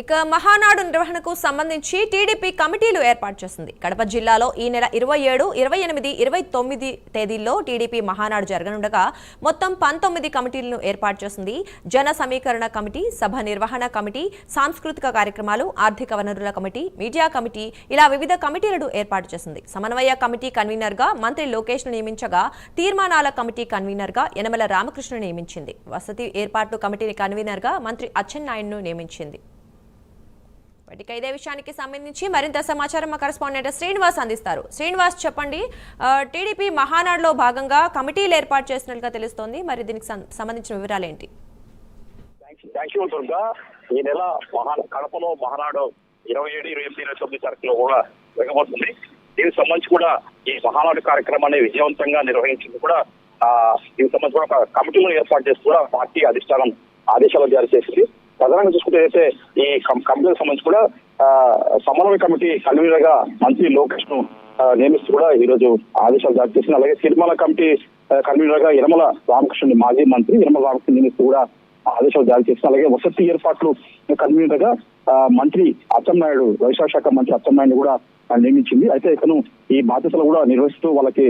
ఇక మహానాడు నిర్వహణకు సంబంధించి టీడీపీ కమిటీలు ఏర్పాటు చేసింది. కడప జిల్లాలో ఈ నెల 27, 28, 29 తేదీల్లో టీడీపీ మహానాడు జరగనుండగా మొత్తం 19 కమిటీలను ఏర్పాటు చేసింది. జన సమీకరణ కమిటీ, సభ నిర్వహణ కమిటీ, సాంస్కృతిక కార్యక్రమాలు, ఆర్థిక వనరుల కమిటీ, మీడియా కమిటీ ఇలా వివిధ కమిటీలను ఏర్పాటు చేసింది. సమన్వయ కమిటీ కన్వీనర్ గా మంత్రి లోకేష్ ను నియమించగా తీర్మానాల కమిటీ కన్వీనర్ గా యనమల రామకృష్ణ నియమించింది. వసతి ఏర్పాట్లు కమిటీ కన్వీనర్ గా మంత్రి అచ్చెన్నాయుడును నియమించింది. ఇదే విషయానికి సంబంధించి మరింత సమాచారం మా కరెస్పాండెంట్ శ్రీనివాస్ అందిస్తారు. శ్రీనివాస్, చెప్పండి, టీడీపీ మహానాడులో భాగంగా కమిటీలు ఏర్పాటు చేసినట్లుగా తెలుస్తోంది. మరి దీనికి సంబంధించిన వివరాలు ఏంటి? ఈ నెల కడపలో మహానాడు 27, 28, 29 తారీఖులో కూడా జరగబోతుంది. దీనికి సంబంధించి కూడా ఈ మహానాడు కార్యక్రమాన్ని విజయవంతంగా నిర్వహించింది కూడా దీనికి సంబంధించి కూడా ఒక కమిటీలను ఏర్పాటు చేసి కూడా పార్టీ అధిష్టానం ఆదేశాలు జారీ చేసింది. ప్రధానంగా చూసుకుంటే అయితే ఈ కమిటీకి సంబంధించి కూడా సమన్వయ కమిటీ కన్వీనర్ గా మంత్రి లోకేష్ ను నియమిస్తూ కూడా ఈ రోజు ఆదేశాలు జారీ చేసింది. అలాగే తీర్మాన కమిటీ కన్వీనర్ గా యనమల రామకృష్ణ, మాజీ మంత్రి యనమల రామకృష్ణ నియమిస్తూ కూడా ఆదేశాలు జారీ చేసింది. అలాగే వసతి ఏర్పాట్లు కన్వీనర్ గా మంత్రి అచ్చెన్నాయుడు, వ్యవసాయ శాఖ మంత్రి అచ్చెన్నాయుడు కూడా నియమించింది. అయితే ఇతను ఈ బాధ్యతలు కూడా నిర్వహిస్తూ వాళ్ళకి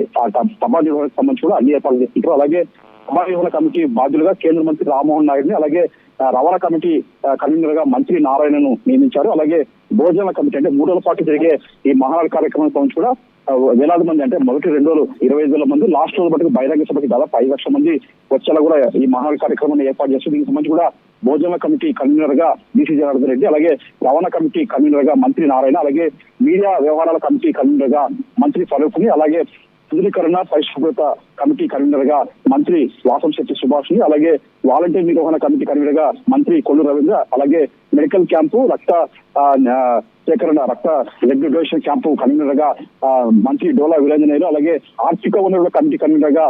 సభ నిర్వహణకు సంబంధించి కూడా అన్ని ఏర్పాట్లు చేస్తుంటారు. అలాగే సభా నిర్వహణ కమిటీ బాధ్యులుగా కేంద్ర మంత్రి రామ్మోహన్ నాయుడుని, అలాగే రవాణా కమిటీ కన్వీనర్ గా మంత్రి నారాయణను నియమించారు. అలాగే భోజన కమిటీ అంటే 3 రోజుల పాటు జరిగే ఈ మహానాడు కార్యక్రమం సంబంధించి కూడా వేలాది మంది, అంటే మొదటి 2 రోజులు 25,000 మంది, లాస్ట్ రోజు బట్టి బహిరంగ సభకి దాదాపు 5 లక్షల మంది వచ్చేలా కూడా ఈ మహానాడు కార్యక్రమాన్ని ఏర్పాటు చేస్తుంది. దీనికి సంబంధించి కూడా భోజన కమిటీ కన్వీనర్ గా బీసీ జనార్దన్ రెడ్డి, అలాగే రవాణా కమిటీ కన్వీనర్ గా మంత్రి నారాయణ, అలాగే మీడియా వ్యవహారాల కమిటీ కన్వీనర్ గా మంత్రి ఫరూక్ ని, అలాగే సుందరీకరణ పరిశుభ్రత కమిటీ కన్వీనర్ గా మంత్రి వాసంశెట్టి సుభాష్ ని, అలాగే వాలంటీర్ నిర్వహణ కమిటీ కన్వీనర్ గా మంత్రి కొల్లు రవీంద్ర, అలాగే మెడికల్ క్యాంపు, రక్త సేకరణ, రక్త బ్లడ్ డొనేషన్ క్యాంపు కన్వీనర్ గా మంత్రి డోలా వీరేంజనేయులు, అలాగే ఆర్థిక వనరుల కమిటీ కన్వీనర్ గా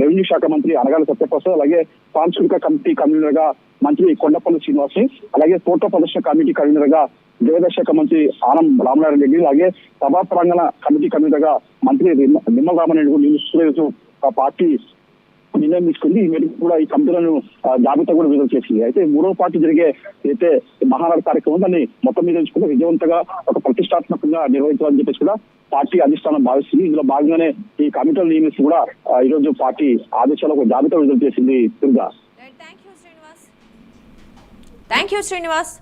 రెవెన్యూ శాఖ మంత్రి అనగాల సత్యప్రసాద్, అలాగే సాంస్కృతిక కమిటీ కన్వీనర్ గా మంత్రి కొండపల్లి శ్రీనివాస్ ని, అలాగే ఫోటో ప్రదర్శన కమిటీ కన్వీనర్ గా దేవాదాయ శాఖ మంత్రి ఆనం రామనారాయణ రెడ్డి, అలాగే సభా ప్రాంగణ కమిటీ కన్వీనర్ గా మంత్రి నిమ్మల రామనాయుడు నియమిస్తూ పార్టీ నిర్ణయం తీసుకుంది. ఈ మేరకు కూడా ఈ కమిటీలను జాబితా కూడా విడుదల చేసింది. అయితే 3వ పార్టీ జరిగే అయితే మహానాడు కార్యక్రమం దాన్ని మొత్తం మీద ఎంచుకుంటే విజయవంతంగా ఒక ప్రతిష్టాత్మకంగా నిర్వహించాలని చెప్పేసి కూడా పార్టీ అధిష్టానం భావిస్తుంది. ఇందులో భాగంగానే ఈ కమిటీలు నియమిస్తూ కూడా ఈ రోజు పార్టీ ఆదేశాలకు జాబితా విడుదల చేసింది. Thank you Srinivas.